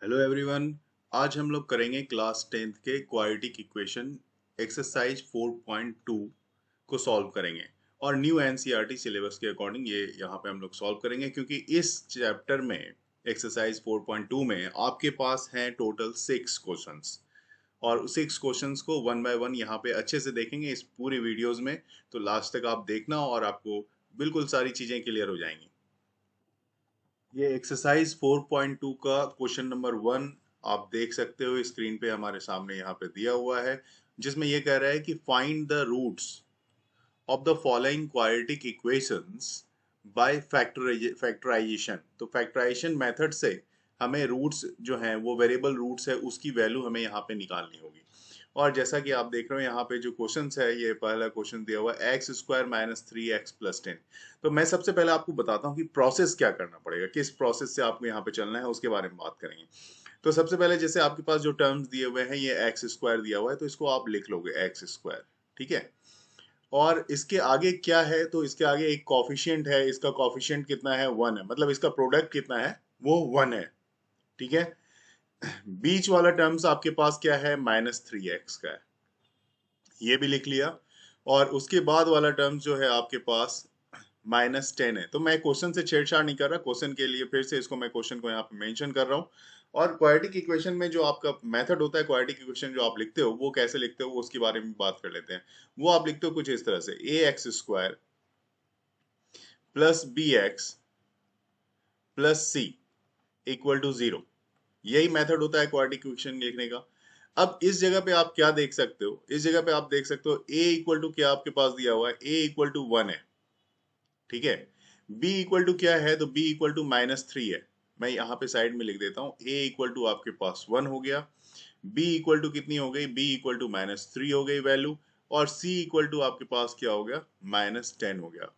Hello everyone. आज हम लोग करेंगे क्लास 10th के क्वाड्रेटिक इक्वेशन एक्सरसाइज 4.2 को सॉल्व करेंगे और न्यू एनसीईआरटी सिलेबस के अकॉर्डिंग ये यहाँ पे हम लोग सॉल्व करेंगे क्योंकि इस चैप्टर में एक्सरसाइज 4.2 में आपके पास हैं टोटल 6 क्वेश्चंस और 6 क्वेश्चंस को वन बाय वन यहाँ पे अच्छे से देखेंगे इस पूरी वीडियोस में। तो लास्ट तक आप देखना और आपको बिल्कुल सारी चीजें क्लियर हो जाएंगी। ये एक्सरसाइज 4.2 का क्वेश्चन नंबर 1 आप देख सकते हो स्क्रीन पे हमारे सामने यहाँ पे दिया हुआ है, जिसमें ये कह रहा है कि find the roots of the following quadratic equations by factorisation. तो फैक्टराइजेशन मेथड से हमें रूट्स जो हैं वो वेरिएबल रूट्स है उसकी वैल्यू हमें यहाँ पे निकालनी होगी। और जैसा कि आप देख रहे हो यहाँ पे जो क्वेश्चन है, ये पहला क्वेश्चन दिया हुआ है एक्स स्क्वायर माइनस 3x+10। तो मैं सबसे पहले आपको बताता हूँ कि प्रोसेस क्या करना पड़ेगा, किस प्रोसेस से आपको यहाँ पे चलना है उसके बारे में बात करेंगे। तो सबसे पहले जैसे आपके पास जो टर्म्स दिए हुए हैं, ये एक्स स्क्वायर दिया हुआ है तो इसको आप लिख लोगे एक्स स्क्वायर, ठीक है। और इसके आगे क्या है, तो इसके आगे एक कॉफिशिएंट है, इसका कॉफिशिएंट कितना है, 1 है, मतलब इसका प्रोडक्ट कितना है, वो 1 है, ठीक है। बीच वाला टर्म्स आपके पास क्या है, -3x का है, ये भी लिख लिया। और उसके बाद वाला टर्म्स जो है आपके पास -10 है। तो मैं क्वेश्चन से छेड़छाड़ नहीं कर रहा, क्वेश्चन के लिए फिर से इसको मैं क्वेश्चन को यहाँ पे मेंशन कर रहा हूँ। और क्वाड्रेटिक इक्वेशन में जो आपका मेथड होता है, क्वाड्रेटिक इक्वेशन जो आप लिखते हो वो कैसे लिखते हो उसके बारे में बात कर लेते हैं। वो आप लिखते हो कुछ इस तरह से, ax² plus bx plus c equal to 0। यही मेथड होता है क्वाड्रेटिक इक्वेशन लिखने का। अब इस जगह पे आप क्या देख सकते हो, इस जगह पे आप देख सकते हो a इक्वल टू क्या आपके पास दिया हुआ है, a इक्वल टू 1 है, ठीक है। b इक्वल टू क्या है, तो b इक्वल टू -3 है। मैं यहाँ पे साइड में लिख देता हूँ, a इक्वल टू आपके पास 1 हो गया, b इक्वल टू कितनी हो गई, b इक्वल टू -3 हो गई वैल्यू, और c इक्वल टू आपके पास क्या हो गया, -10 हो गया,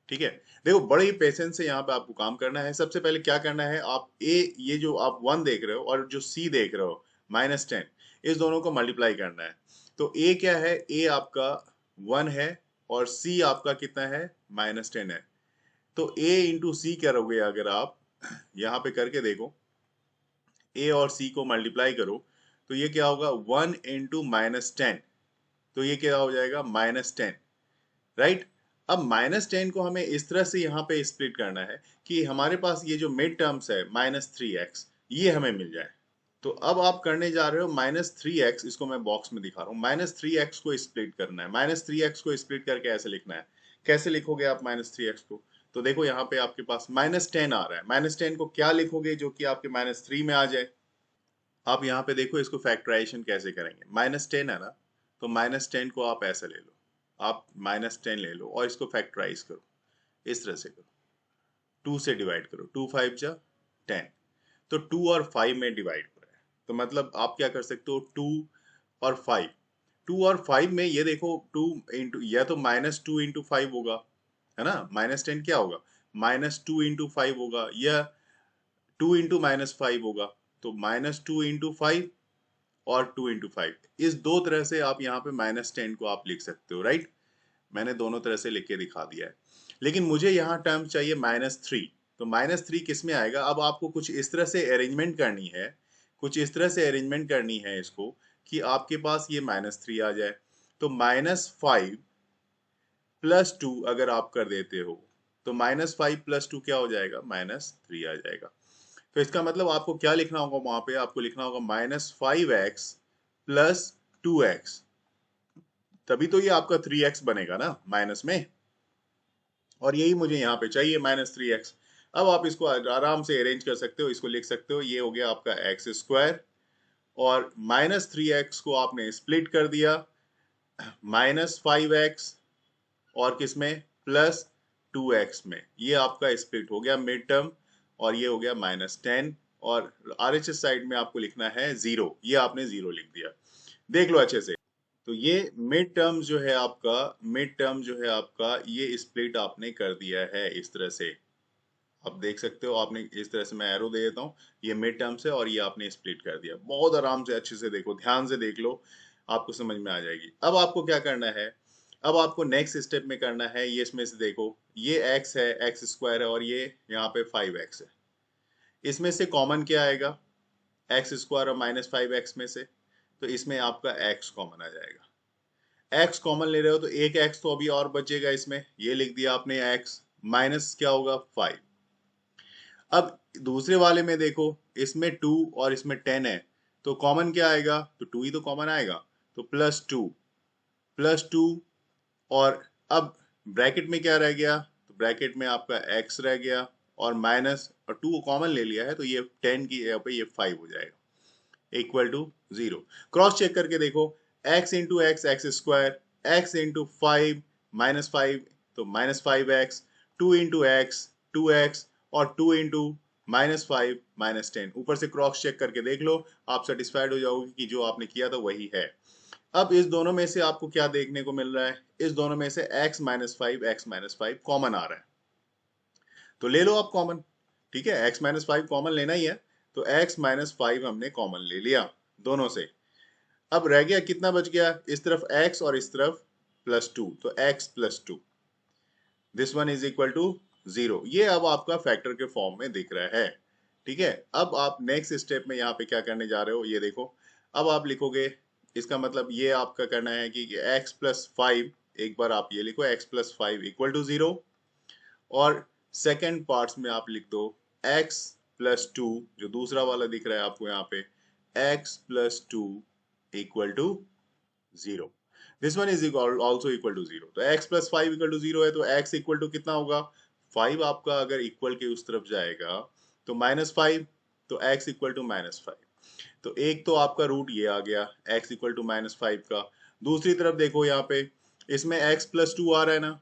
ठीक है। देखो बड़े ही पेशेंस से यहाँ पे आपको काम करना है। सबसे पहले क्या करना है, आप a, ये जो आप 1 देख रहे हो और जो c देख रहे हो -10, इस दोनों को मल्टीप्लाई करना है। तो a क्या है, a आपका 1 है और c आपका कितना है, -10 है। तो a इंटू सी करोगे अगर आप यहाँ पे करके देखो, a और c को मल्टीप्लाई करो तो ये क्या होगा, 1 इंटू -10, तो ये क्या हो जाएगा, -10, राइट। अब -10 को हमें इस तरह से यहाँ पे स्प्लिट करना है कि हमारे पास ये जो मिड टर्म्स है -3x, ये हमें मिल जाए। तो अब आप करने जा रहे हो -3x, इसको मैं बॉक्स में दिखा रहा हूँ, -3x को स्प्लिट करना है। -3x को स्प्लिट करके ऐसे लिखना है। कैसे लिखोगे आप -3x को, तो देखो यहाँ पे आपके पास -10 आ रहा है, -10 को क्या लिखोगे जो कि आपके -3 में आ जाए। आप यहाँ पे देखो इसको फैक्टराइजेशन कैसे करेंगे, -10 है ना, तो -10 को आप ऐसे ले लो, आप -10 ले लो और इसको फैक्टराइज करो, इस तरह से करो, 2 से डिवाइड करो, 2 5 जा 10, तो 2 और 5 में डिवाइड हो रहा है, तो मतलब आप क्या कर सकते हो, 2 और 5, 2 और 5 में ये देखो 2 इंटू, या तो -2 इंटू 5 होगा, है ना, -10 क्या होगा, -2 इंटू 5 होगा, या 2 इंटू -5 होगा, तो -2 इंटू 5 और 2 इंटू 5, इस दो तरह से आप यहाँ पे -10 को आप लिख सकते हो, राइट। मैंने दोनों तरह से लिख के दिखा दिया है, लेकिन मुझे यहाँ टर्म चाहिए -3। तो -3 किस में आएगा, अब आपको कुछ इस तरह से अरेंजमेंट करनी है, कुछ इस तरह से अरेंजमेंट करनी है इसको कि आपके पास ये -3 आ जाए। तो -5 प्लस 2 अगर आप कर देते हो तो -5 प्लस 2 क्या हो जाएगा, -3 आ जाएगा। तो इसका मतलब आपको क्या लिखना होगा, वहां पे आपको लिखना होगा -5x प्लस 2x, तभी तो ये आपका 3x बनेगा ना माइनस में, और यही मुझे यहाँ पे चाहिए -3x। अब आप इसको आराम से अरेंज कर सकते हो, इसको लिख सकते हो, ये हो गया आपका x² और -3x को आपने स्प्लिट कर दिया -5x और किसमें, +2x में, ये आपका स्प्लिट हो गया मिड टर्म, और ये हो गया -10, और RHS साइड में आपको लिखना है 0, ये आपने 0 लिख दिया। देख लो अच्छे से, तो ये मिड टर्म जो है आपका, मिड टर्म जो है आपका, ये स्प्लिट आपने कर दिया है इस तरह से। आप देख सकते हो, आपने इस तरह से, मैं एरो दे देता हूँ, ये मिड टर्म से और ये आपने स्प्लिट कर दिया। बहुत आराम से अच्छे से देखो, ध्यान से देख लो, आपको समझ में आ जाएगी। अब आपको क्या करना है, अब आपको नेक्स्ट स्टेप में करना है, ये इसमें से देखो, ये x है, x² है, और ये यहाँ पे 5x है, इसमें से कॉमन क्या आएगा, एक्स स्क्वायर और माइनस 5x में से, तो इसमें आपका x कॉमन आ जाएगा। x कॉमन ले रहे हो तो एक x तो अभी और बचेगा इसमें, ये लिख दिया आपने x, माइनस क्या होगा 5। अब दूसरे वाले में देखो, इसमें 2 और इसमें 10 है, तो कॉमन क्या आएगा, तो 2 ही तो कॉमन आएगा, तो +2 और अब ब्रैकेट में क्या रह गया, तो ब्रैकेट में आपका x रह गया और माइनस और 2 कॉमन ले लिया है, तो ये 10 की जगह पे ये 5 हो जाएगा, इक्वल टू 0। क्रॉस चेक करके देखो, x into x x square, x into 5 -5 तो -5x, 2 इंटू एक्स 2x और 2 इंटू -5 -10। ऊपर से क्रॉस चेक करके देख लो, आप सेटिस्फाइड हो जाओगे कि जो आपने किया था वही है। अब इस दोनों में से आपको क्या देखने को मिल रहा है, इस दोनों में से x -5 कॉमन आ रहा है, तो ले लो आप कॉमन। ठीक है, x -5 कॉमन लेना ही है, तो x -5 हमने कॉमन ले लिया दोनों से। अब रह गया कितना बच गया, इस तरफ x और इस तरफ +2, तो x +2, this one is equal to 0। ये अब आपका फैक्टर के फॉर्म में दिख रहा है। ठीक है, अब आप नेक्स्ट स्टेप में यहाँ पे क्या करने जा रहे हो, ये देखो। अब आप लिखोगे, इसका मतलब ये आपका करना है कि x +5, एक बार आप ये लिखो x +5 इक्वल टू 0, और सेकेंड पार्ट्स में आप लिख दो x +2, जो दूसरा वाला दिख रहा है आपको यहाँ पे, x +2 equal to 0। This one is also equal to 0, तो x +5 इक्वल टू 0 है, तो x इक्वल टू कितना होगा, 5 आपका अगर इक्वल के उस तरफ जाएगा तो -5, तो x इक्वल टू -5। तो एक तो आपका रूट ये आ गया x इक्वल टू -5 का। दूसरी तरफ देखो यहाँ पे, इसमें x +2 आ रहा है ना,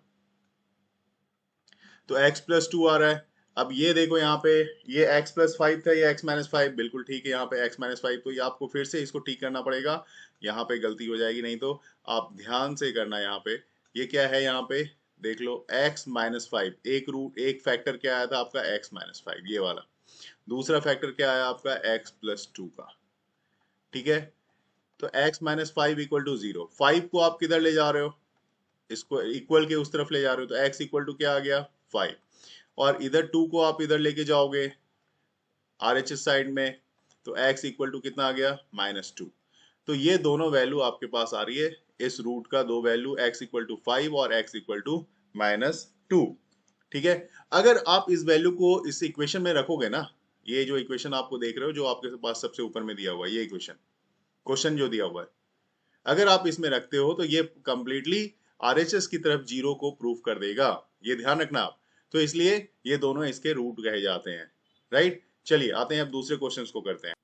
तो x +2 आ रहा है। अब ये देखो यहाँ पे, ये x +5 था, ये x -5, बिल्कुल ठीक है, यहाँ पे x -5, तो ये आपको फिर से इसको ठीक करना पड़ेगा, यहाँ पे गलती हो जाएगी, नहीं तो आप ध्यान से करना। यहाँ पे ये क्या है, यहाँ पे देख लो x -5, एक रूट, एक फैक्टर क्या आया था आपका x -5 ये वाला, दूसरा फैक्टर क्या आया आपका x +2 का। ठीक है, तो x -5 इक्वल टू 0, 5 को आप किधर ले जा रहे हो, इसको इक्वल के उस तरफ ले जा रहे हो, तो x इक्वल टू क्या आ गया 5, और इधर 2 को आप इधर लेके जाओगे RHS साइड में, तो x इक्वल टू कितना आ गया -2। तो ये दोनों वैल्यू आपके पास आ रही है, इस रूट का दो वैल्यू, x इक्वल टू 5 और x इक्वल टू -2। ठीक है, अगर आप इस वैल्यू को इस इक्वेशन में रखोगे ना, ये जो इक्वेशन आपको देख रहे हो, जो आपके पास सबसे ऊपर में दिया हुआ है, ये इक्वेशन, क्वेश्चन जो दिया हुआ है, अगर आप इसमें रखते हो तो ये कंप्लीटली RHS की तरफ 0 को प्रूव कर देगा, ये ध्यान रखना आप। तो इसलिए ये दोनों इसके रूट कहे जाते हैं। राइट, चलिए आते हैं अब दूसरे क्वेश्चंस को करते हैं।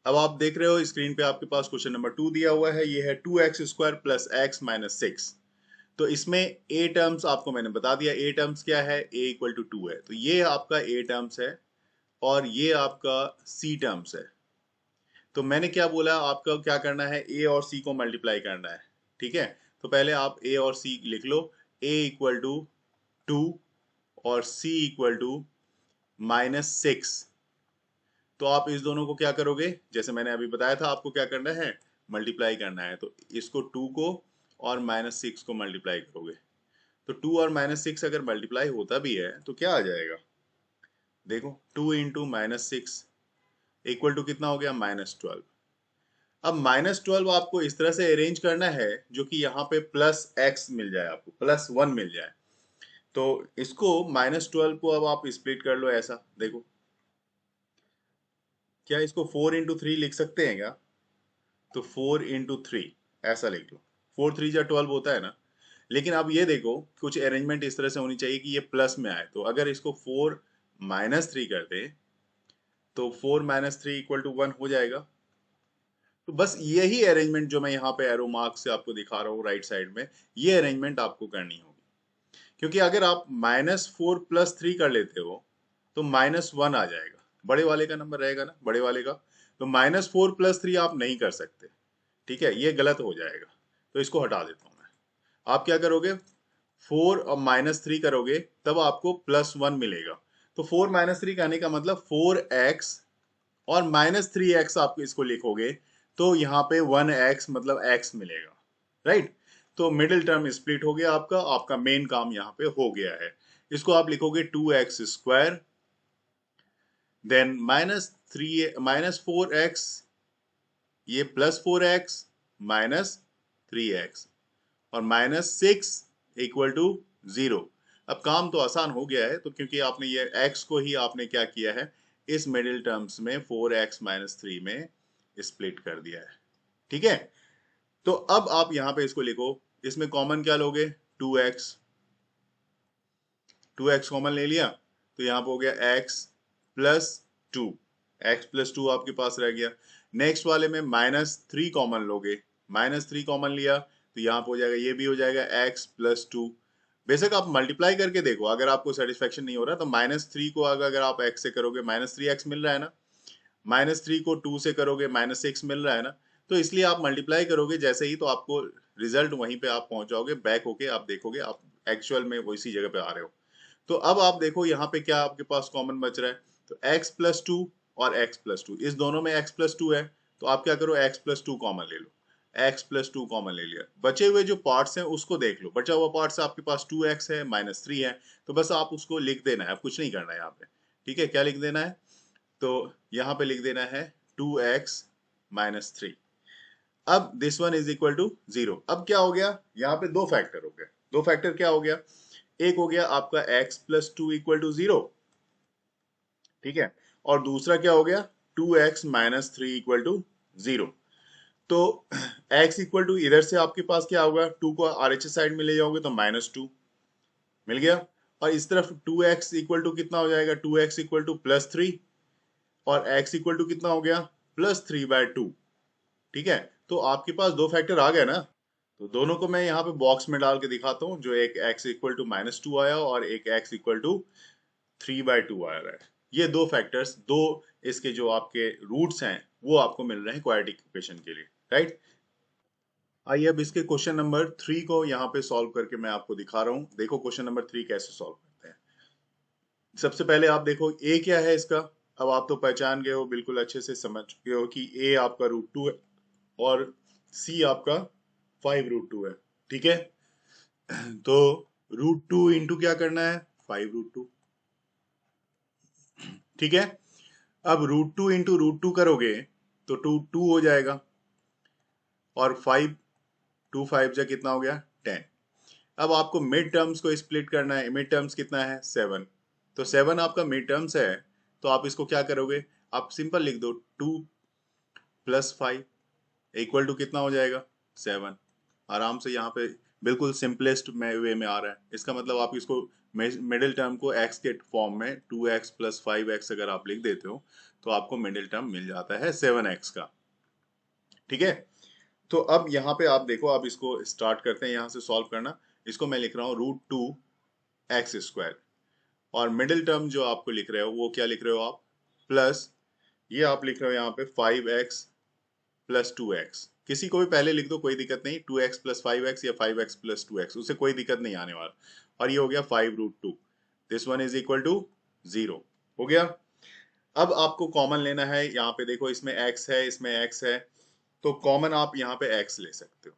अब आप देख रहे हो स्क्रीन पे आपके पास क्वेश्चन नंबर 2 दिया हुआ है, ये है 2x² प्लस x माइनस 6। तो इसमें a टर्म्स आपको मैंने बता दिया, a टर्म्स क्या है, a इक्वल टू 2 है, तो ये आपका a टर्म्स है और ये आपका c टर्म्स है। तो मैंने क्या बोला, आपका क्या करना है, a और c को मल्टीप्लाई करना है। ठीक है, तो पहले आप a और c लिख लो, a इक्वल टू 2 और c इक्वल टू -6। तो आप इस दोनों को क्या करोगे, जैसे मैंने अभी बताया था आपको क्या करना है, मल्टीप्लाई करना है। तो इसको 2 को और -6 को मल्टीप्लाई करोगे, तो 2 और -6 अगर मल्टीप्लाई होता भी है तो क्या आ जाएगा, देखो 2 इंटू -6 इक्वल टू कितना हो गया, -12। अब -12 आपको इस तरह से अरेंज करना है जो कि यहाँ पे +x मिल जाए, आपको +1 मिल जाए। तो इसको -12 को अब आप स्प्लिट कर लो ऐसा, देखो क्या इसको 4 इंटू 3 लिख सकते हैं क्या, तो 4 इंटू 3 ऐसा लिख लो, 4 3 जा 12 होता है ना। लेकिन अब ये देखो, कुछ अरेंजमेंट इस तरह से होनी चाहिए कि ये प्लस में आए, तो अगर इसको 4 -3 कर दे तो 4 -3 इक्वल टू 1 हो जाएगा। तो बस यही अरेंजमेंट जो मैं यहाँ पे एरो मार्क से आपको दिखा रहा हूँ राइट साइड में, ये अरेंजमेंट आपको करनी होगी। क्योंकि अगर आप -4 + 3 कर लेते हो तो -1 आ जाएगा, बड़े वाले का नंबर रहेगा ना, बड़े वाले का। तो -4 + 3 आप नहीं कर सकते, ठीक है, ये गलत हो जाएगा, तो इसको हटा देता हूँ मैं। आप क्या करोगे, 4 और -3 करोगे तब आपको +1 मिलेगा। तो 4 -3 कहने का मतलब 4x और -3x आप इसको लिखोगे तो यहाँ पे 1x मतलब x मिलेगा। राइट, तो मिडिल टर्म स्प्लिट हो गया, आपका मेन काम यहाँ पे हो गया है। इसको आप लिखोगे 2x² देन -4x, ये +4x -3x और -6 इक्वल टू 0। अब काम तो आसान हो गया है, तो क्योंकि आपने ये x को ही आपने क्या किया है, इस मिडिल टर्म्स में 4x - 3 में स्प्लिट कर दिया है। ठीक है, तो अब आप यहां पे इसको लिखो, इसमें कॉमन क्या लोगे, 2x, 2x कॉमन ले लिया, तो यहाँ पे हो गया x प्लस 2, x+2 आपके पास रह गया। नेक्स्ट वाले में -3 कॉमन लोगे, -3 कॉमन लिया तो यहाँ पे हो जाएगा, ये भी हो जाएगा x+2। बेशक आप मल्टीप्लाई करके देखो, अगर आपको सेटिस्फेक्शन नहीं हो रहा तो -3 को अगर आप x से करोगे -3x मिल रहा है ना, -3 को 2 से करोगे -6 मिल रहा है ना, तो इसलिए आप मल्टीप्लाई करोगे जैसे ही, तो आपको रिजल्ट वहीं पे आप पहुंच जाओगे, बैक होके आप देखोगे आप एक्चुअल में वो इसी जगह पे आ रहे हो। तो अब आप देखो यहाँ पे क्या आपके पास कॉमन बच रहा है, तो x+2 और x+2, इस दोनों में x+2 है, तो आप क्या करो, x+2 कॉमन ले लो, x+2 कॉमन ले लिया, बचे हुए जो पार्ट्स हैं उसको देख लो, बचा हुआ पार्ट्स आपके पास 2x है -3 है, तो बस आप उसको लिख देना है, कुछ नहीं करना है यहाँ पे। ठीक है, क्या लिख देना है, तो यहाँ पे लिख देना है 2x - 3। अब this one is equal to 0। अब क्या हो गया, यहाँ पे दो फैक्टर हो गए, दो फैक्टर क्या हो गया, एक हो गया आपका x+2 इक्वल टू 0, ठीक है, और दूसरा क्या हो गया, 2x - 3 इक्वल टू 0। तो x इक्वल टू, इधर से आपके पास क्या होगा, 2 को RHS साइड में ले जाओगे तो -2 मिल गया, और इस तरफ 2x इक्वल टू कितना हो जाएगा, 2x इक्वल टू +3, और x इक्वल टू कितना हो गया, +3/2। ठीक है, तो आपके पास दो फैक्टर आ गए ना, तो दोनों को मैं यहाँ पे बॉक्स में डाल के दिखाता हूँ, जो एक x इक्वल टू -2 आया और एक x इक्वल टू 3/2 आ रहा है। ये दो फैक्टर्स, दो इसके जो आपके रूट्स हैं वो आपको मिल रहे हैं क्वाड्रेटिक इक्वेशन के लिए, राइट। आइए अब इसके क्वेश्चन नंबर 3 को यहाँ पे सॉल्व करके मैं आपको दिखा रहा हूँ। देखो क्वेश्चन नंबर 3 कैसे सॉल्व करते हैं। सबसे पहले आप देखो a क्या है इसका, अब आप तो पहचान गए हो, बिल्कुल अच्छे से समझ चुके हो कि a आपका √2 है और c आपका 5√2 है। ठीक है, तो √2 इंटू क्या करना है, 5√2। ठीक है, अब √2 इंटू √2 करोगे तो 2 हो जाएगा, और 5, 2 5 जा कितना हो गया, 10। अब आपको मिड टर्म्स को स्प्लिट करना है, मिड टर्म्स कितना है, 7, तो 7 आपका मिड टर्म्स है, तो आप इसको क्या करोगे, आप सिंपल लिख दो 2 + 5 इक्वल टू कितना हो जाएगा, 7। आराम से यहाँ पे बिल्कुल सिंपलेस्ट वे में आ रहा है, इसका मतलब आप इसको मिडिल टर्म को x के फॉर्म में 2x + 5x अगर आप लिख देते हो तो आपको मिडिल टर्म मिल जाता है 7x का। ठीक है, तो अब यहाँ पे आप देखो, आप इसको स्टार्ट करते हैं यहाँ से सॉल्व करना। इसको मैं लिख रहा हूँ √2x², और मिडिल टर्म जो आपको लिख रहे हो वो क्या लिख रहे हो आप, प्लस ये आप लिख रहे हो यहाँ पे 5x + 2x, किसी को भी पहले लिख दो कोई दिक्कत नहीं, 2x + 5x या 5x + 2x, उससे कोई दिक्कत नहीं आने वाला, और ये हो गया 5√2, this one is equal to 0 हो गया। अब आपको कॉमन लेना है, यहाँ पे देखो इसमें x है इसमें x है, तो कॉमन आप यहाँ पे x ले सकते हो,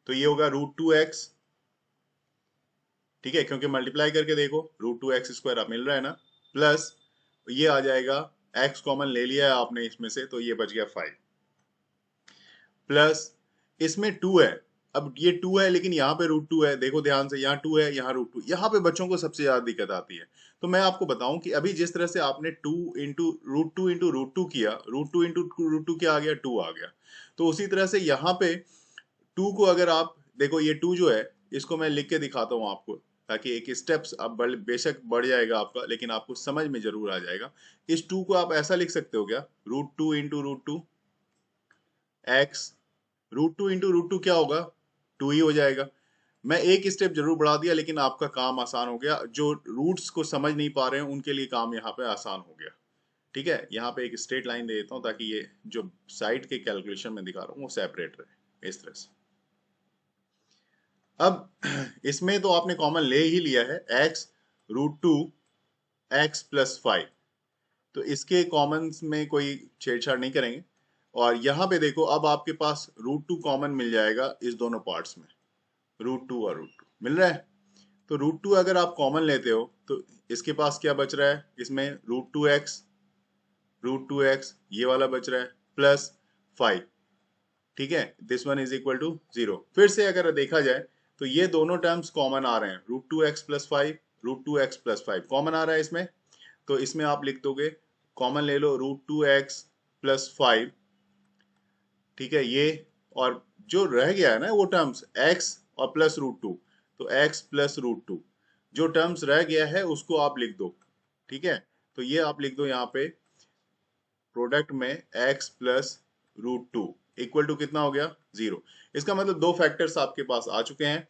तो ये होगा √2x। ठीक है, क्योंकि मल्टीप्लाई करके देखो √2x² आप मिल रहा है ना, प्लस ये आ जाएगा, x कॉमन ले लिया है आपने इसमें से, तो ये बच गया 5, प्लस इसमें 2 है, अब ये 2 है लेकिन यहाँ पे √2 है, देखो ध्यान से, यहाँ 2 है यहाँ √2, यहाँ पे बच्चों को सबसे ज्यादा दिक्कत आती है। तो मैं आपको बताऊं कि अभी जिस तरह से आपने 2 इंटू √2 किया, √2 इंटू √2 क्या आ गया, 2 आ गया, तो उसी तरह से यहाँ पे 2 को अगर आप देखो, ये 2 जो है इसको मैं लिख के दिखाता हूँ आपको, ताकि एक स्टेप्स अब बेशक बढ़ जाएगा आपका, लेकिन आपको समझ में जरूर आ जाएगा। इस 2 को आप ऐसा लिख सकते हो क्या, √2 इंटू √2 x, √2 इंटू √2 क्या होगा, 2 ही हो जाएगा। मैं एक स्टेप जरूर बढ़ा दिया, लेकिन आपका काम आसान हो गया, जो रूट्स को समझ नहीं पा रहे हैं उनके लिए काम यहाँ पे आसान हो गया। ठीक है, यहाँ पे एक स्ट्रेट लाइन दे देता हूँ ताकि ये जो साइड के कैलकुलेशन में दिखा रहा हूँ वो सेपरेट रहे, इस तरह से। अब इसमें तो आपने कॉमन ले ही लिया है, x √2 x + 5, तो इसके कॉमन में कोई छेड़छाड़ नहीं करेंगे, और यहाँ पे देखो अब आपके पास √2 कॉमन मिल जाएगा इस दोनों पार्ट्स में, √2 और √2 मिल रहा है, तो √2 अगर आप कॉमन लेते हो तो इसके पास क्या बच रहा है, इसमें √2x ये वाला बच रहा है प्लस 5। ठीक है, this one is equal to 0। फिर से अगर देखा जाए तो ये दोनों टर्म्स कॉमन आ रहे हैं, √2x plus 5, √2x plus 5 common आ रहा है इसमें। तो इसमें आप लिख दोगे, कॉमन ले लो √2x प्लस 5। ठीक है, ये और जो रह गया है ना वो टर्म्स x और प्लस √2, तो x प्लस √2 जो टर्म्स रह गया है उसको आप लिख दो। ठीक है, तो ये आप लिख दो यहाँ पे प्रोडक्ट में x प्लस √2 इक्वल टू कितना हो गया, 0। इसका मतलब दो फैक्टर्स आपके पास आ चुके हैं।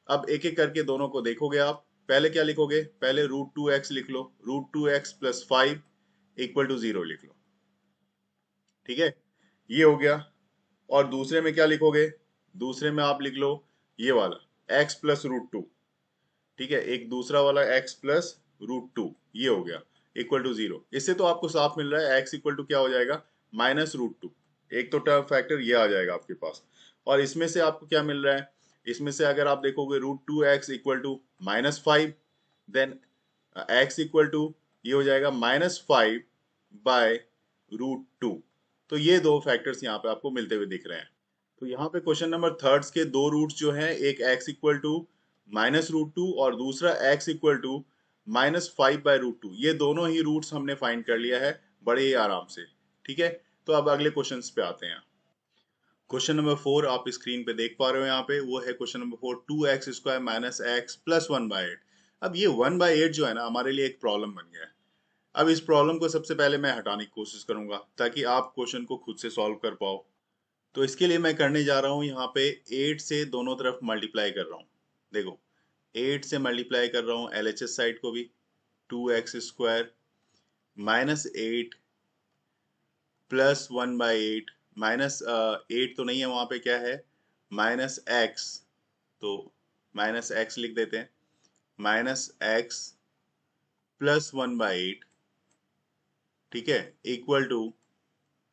अब एक एक करके दोनों को देखोगे आप। पहले क्या लिखोगे, पहले √2x लिख लो, √2x प्लस 5 इक्वल टू 0 लिख लो। ठीक है, ये हो गया। और दूसरे में क्या लिखोगे, दूसरे में आप लिख लो ये वाला x प्लस √2। ठीक है, एक दूसरा वाला x प्लस √2 ये हो गया इक्वल टू 0। इससे तो आपको साफ मिल रहा है x इक्वल टू क्या हो जाएगा, -√2। एक तो टर्म फैक्टर ये आ जाएगा आपके पास। और इसमें से आपको क्या मिल रहा है, इसमें से अगर आप देखोगे √2x equal to -5, then x equal to ये हो जाएगा -5/√2। तो ये दो फैक्टर्स यहाँ पे आपको मिलते हुए दिख रहे हैं। तो यहाँ पे क्वेश्चन नंबर थर्ड्स के दो रूट्स जो हैं, एक x इक्वल टू -√2 और दूसरा x इक्वल टू -5/√2, ये दोनों ही रूट्स हमने फाइंड कर लिया है बड़े ही आराम से। ठीक है, तो अब अगले क्वेश्चन पे आते हैं। क्वेश्चन नंबर 4 आप स्क्रीन पे देख पा रहे हो, यहाँ पे वो है question number 4, 2x² minus x plus 1/8। अब ये 1/8 जो है ना हमारे लिए एक प्रॉब्लम बन गया है। अब इस प्रॉब्लम को सबसे पहले मैं हटाने की कोशिश करूंगा ताकि आप क्वेश्चन को खुद से सॉल्व कर पाओ। तो इसके लिए मैं करने जा रहा हूँ यहाँ पे 8 से दोनों तरफ मल्टीप्लाई कर रहा हूँ। देखो 8 से मल्टीप्लाई कर रहा हूँ LHS साइड को भी, 2x² माइनस 8 प्लस 1/8 माइनस 8 तो नहीं है वहां पे, क्या है -x, तो -x लिख देते हैं, -x प्लस 1/8। ठीक है, इक्वल टू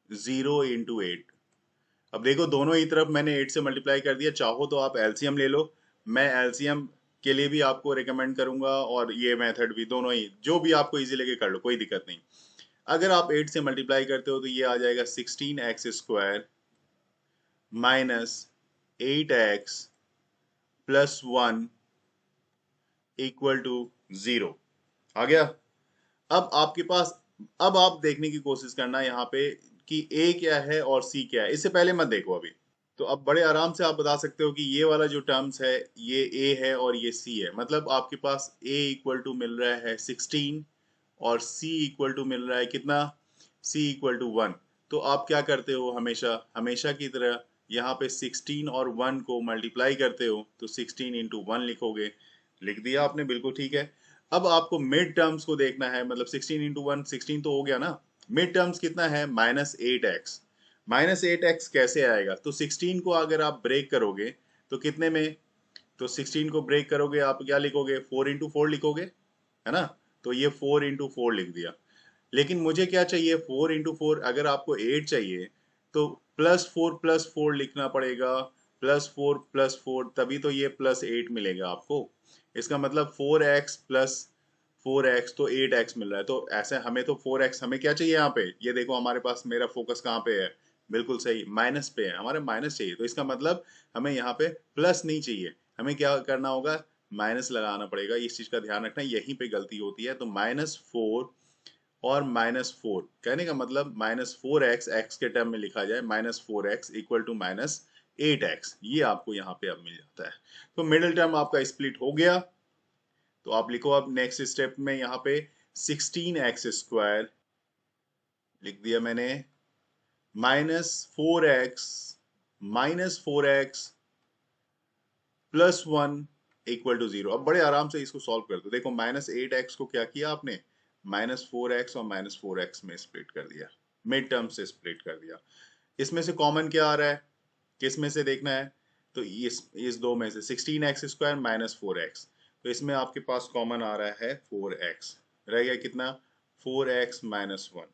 0 इंटू 8। अब देखो दोनों ही तरफ मैंने 8 से मल्टीप्लाई कर दिया, चाहो तो आप एलसीएम ले लो। मैं एलसीएम के लिए भी आपको रिकमेंड करूंगा और ये मेथड भी, दोनों ही जो भी आपको इजी लगे कर लो, कोई दिक्कत नहीं। अगर आप 8 से मल्टीप्लाई करते हो तो ये आ जाएगा 16x² minus 8x plus 1 equal to 0 आ गया। अब आपके पास, अब आप देखने की कोशिश करना यहाँ पे कि A क्या है और C क्या है, इससे पहले मत देखो अभी। तो अब बड़े आराम से आप बता सकते हो कि ये वाला जो टर्म्स है ये A है और ये C है। मतलब आपके पास A इक्वल टू मिल रहा है 16 और C इक्वल टू मिल रहा है कितना, C इक्वल टू 1। तो आप क्या करते हो, हमेशा हमेशा की तरह यहाँ पे 16 और 1 को मल्टीप्लाई करते हो, तो 16 इंटू 1 लिखोगे। लिख दिया आपने, बिल्कुल ठीक है। अब आपको मिड टर्म्स को देखना है, मतलब 16 इंटू 1 16 तो हो गया ना, मिड टर्म्स कितना है, -8x। -8x कैसे आएगा, तो 16 को अगर आप ब्रेक करोगे तो कितने में, तो 16 को ब्रेक करोगे आप क्या लिखोगे, 4 इंटू 4 लिखोगे, है ना। तो ये 4 इंटू 4 लिख दिया। लेकिन मुझे क्या चाहिए, 4 इंटू 4, अगर आपको 8 चाहिए तो +4 लिखना पड़ेगा, +4 तभी तो ये +8 मिलेगा आपको। इसका मतलब 4x प्लस 4x तो 8x मिल रहा है। तो ऐसे हमें तो 4x, हमें क्या चाहिए यहाँ पे, ये देखो हमारे पास मेरा फोकस कहाँ पे है, बिल्कुल सही माइनस पे है, हमारे माइनस चाहिए। तो इसका मतलब हमें यहाँ पे प्लस नहीं चाहिए, हमें क्या करना होगा, माइनस लगाना पड़ेगा। इस चीज का ध्यान रखना, यहीं पे गलती होती है। तो -4 और -4 कहने का मतलब -4x x के टर्म में लिखा जाए, -4x इक्वल टू -8x, ये आपको यहाँ पे अब मिल जाता है। तो मिडिल टर्म आपका स्प्लिट हो गया। तो आप लिखो अब नेक्स्ट स्टेप में यहाँ पे 16x² लिख दिया मैंने, -4x प्लस 1 इक्वल टू 0। अब बड़े आराम से इसको सॉल्व कर दो। देखो -8x को क्या किया आपने, -4x और -4x में स्प्लिट कर दिया, मिड टर्म से स्प्लिट कर दिया। इसमें से कॉमन क्या आ रहा है, किस में से देखना है, तो इस दो में से 16x² -4x, तो इसमें आपके पास कॉमन आ रहा है 4x, रह गया कितना, 4x माइनस 1।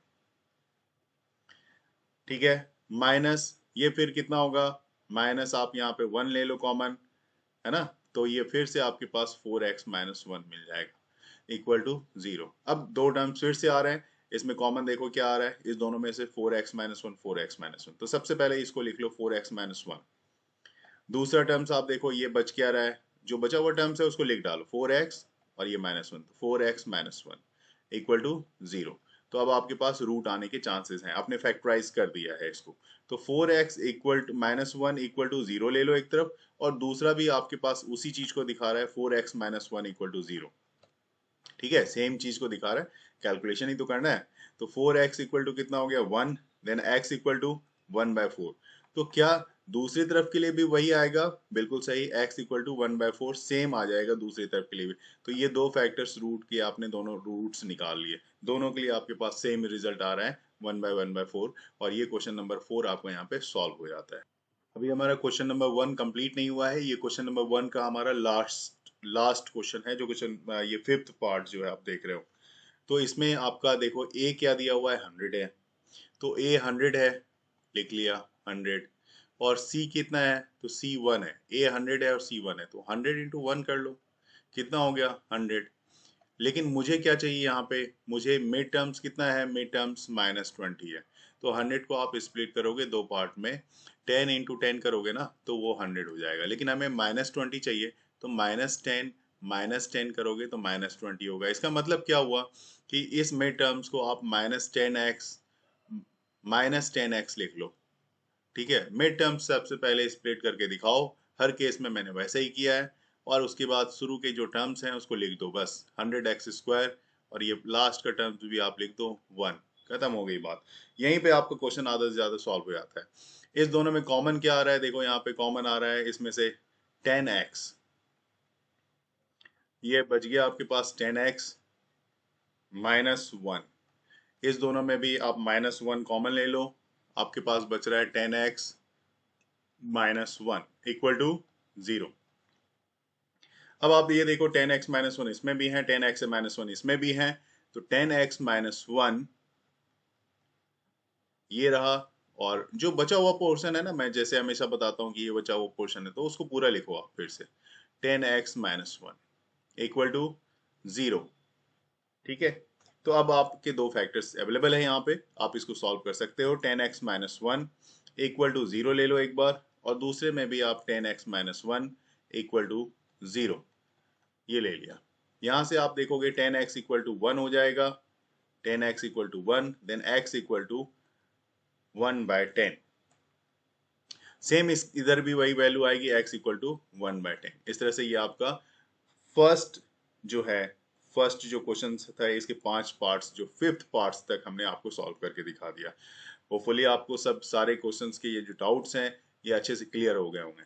ठीक है, माइनस ये फिर कितना होगा, माइनस आप यहाँ पे 1 ले लो कॉमन, है ना। तो ये फिर से आपके पास 4x माइनस 1 मिल जाएगा। Equal to 0। अब दो टर्म्स फिर से आ रहे हैं, इसमें कॉमन देखो क्या आ रहा है, इस दोनों में से 4x minus one 4x minus one, तो सबसे पहले इसको लिख लो 4x माइनस वन। दूसरा टर्म्स आप देखो ये बच क्या रहा है, जो बचा हुआ टर्म्स है उसको लिख डालो 4x और ये minus one, 4x minus one equal to 0। तो अब आपके पास रूट आने के चांसेस हैं, आपने फैक्टराइज कर दिया है इसको। तो 4x equal to minus one equal to 0 ले लो एक तरफ, और दूसरा भी आपके पास उसी चीज को दिखा रहा है 4x minus one equal to 0। ठीक है, सेम चीज को दिखा रहा है, कैलकुलेशन ही तो करना है। तो 4x इक्वल टू कितना हो गया 1, देन x इक्वल टू 1/4। तो क्या दूसरी तरफ के लिए भी वही आएगा, बिल्कुल सही, x इक्वल टू 1/4 सेम आ जाएगा दूसरी तरफ के लिए भी। तो ये दो फैक्टर्स रूट के आपने दोनों रूट्स निकाल लिए, दोनों के लिए आपके पास सेम रिजल्ट आ रहा है 1/1/4, और ये क्वेश्चन नंबर 4 आपको यहाँ पे सॉल्व हो जाता है। अभी हमारा क्वेश्चन नंबर 1 कंप्लीट नहीं हुआ है, ये क्वेश्चन नंबर 1 का हमारा लास्ट क्वेश्चन है, जो क्वेश्चन ये 5th पार्ट जो है आप देख रहे हो। तो इसमें आपका देखो ए क्या दिया हुआ है 100 है, तो ए 100 है, लिख लिया 100। और सी कितना है, तो सी 1 है, ए 100 है और सी 1 है, तो 100 इंटू 1 कर लो, कितना हो गया 100। लेकिन मुझे क्या चाहिए यहाँ पे, मुझे मिड टर्म्स कितना है, मिड टर्म्स -20 है। तो 100 को आप स्प्लिट करोगे दो पार्ट में, 10 इंटू 10 करोगे ना, तो वो 100 हो जाएगा। लेकिन हमें -20 चाहिए, तो -10 करोगे तो -20 होगा। इसका मतलब क्या हुआ कि इस मिड टर्म्स को आप -10x लिख लो। ठीक है, मिड टर्म्स सबसे पहले स्प्लिट करके दिखाओ, हर केस में मैंने वैसे ही किया है। और उसके बाद शुरू के जो टर्म्स हैं उसको लिख दो बस, 100x², और ये लास्ट का टर्म्स भी आप लिख दो 1, खत्म हो गई बात। यहीं पे आपका क्वेश्चन आधा से ज्यादा सॉल्व हो जाता है। इस दोनों में कॉमन क्या आ रहा है, देखो यहाँ पे कॉमन आ रहा है इसमें से 10x, ये बच गया आपके पास 10x -1। इस दोनों में भी आप -1 कॉमन ले लो, आपके पास बच रहा है 10x -1 इक्वल टू 0। अब आप ये देखो 10x-1 इसमें भी है, 10x-1 इसमें भी है, तो 10x-1 ये रहा। और जो बचा हुआ पोर्शन है ना, मैं जैसे हमेशा बताता हूँ कि ये बचा हुआ पोर्शन है, तो उसको पूरा लिखो आप फिर से, 10x-1 इक्वल टू 0। ठीक है, तो अब आपके दो फैक्टर्स अवेलेबल है यहाँ पे, आप इसको सॉल्व कर सकते हो। 10x-1 इक्वल टू 0 ले लो एक बार, और दूसरे में भी आप 10x-1 इक्वल टू 0 ये ले लिया। यहां से आप देखोगे 10x इक्वल टू 1 हो जाएगा, 10x equal to 1, then x equal to 1/10। Same इस इधर भी वही वैल्यू आएगी, x इक्वल टू 1/10। इस तरह से ये आपका फर्स्ट जो है, फर्स्ट जो क्वेश्चन था इसके 5 पार्ट्स, जो 5th पार्ट्स तक हमने आपको सॉल्व करके दिखा दिया। होपफुली आपको सब सारे क्वेश्चंस के ये जो डाउट्स हैं ये अच्छे से क्लियर हो गए होंगे।